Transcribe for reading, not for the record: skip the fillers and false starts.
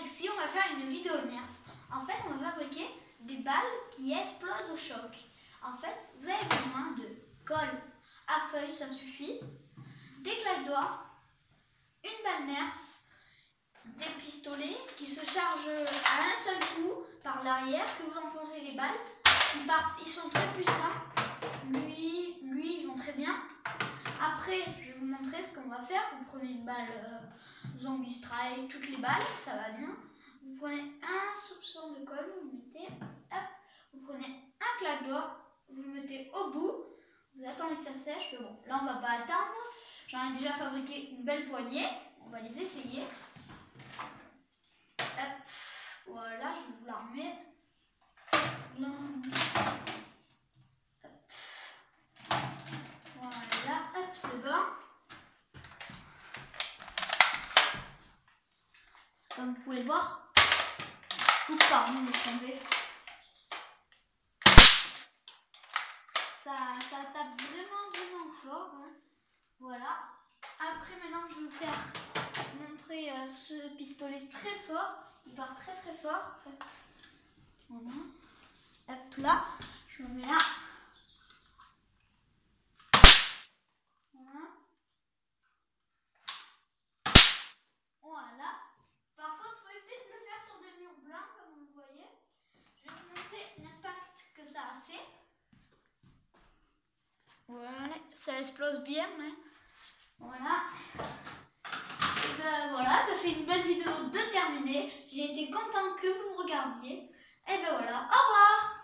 Alexis, on va faire une vidéo Nerf. En fait, on va fabriquer des balles qui explosent au choc. En fait, vous avez besoin de colle à feuilles, ça suffit, des claques-doigts, une balle Nerf, des pistolets qui se chargent à un seul coup par l'arrière, que vous enfoncez les balles. Ils sont très puissants. Lui, ils vont très bien. Après, je vais vous montrer ce qu'on va faire. Vous prenez une balle Zombie Strike, toutes les balles, ça va bien. Vous prenez un soupçon de colle, vous le mettez, hop. Vous prenez un claque-doigt, vous le mettez au bout. Vous attendez que ça sèche, mais bon, là on va pas attendre. J'en ai déjà fabriqué une belle poignée. On va les essayer. Hop. Voilà, je vais vous la remettre. Voilà, hop, c'est bon. Comme vous pouvez le voir, tout parmi me tomber. Ça tape vraiment fort. Hein. Voilà. Après, maintenant, je vais vous faire montrer ce pistolet très fort. Il part très fort. Voilà. Hop là, je le mets là. Voilà. Voilà. Par contre, il faut éviter de le faire sur des murs blancs, comme vous le voyez. Je vais vous montrer l'impact que ça a fait. Voilà, ça explose bien. Hein. Voilà. Et ben voilà, ça fait une belle vidéo de terminer. J'ai été content que vous me regardiez. Et ben voilà, au revoir.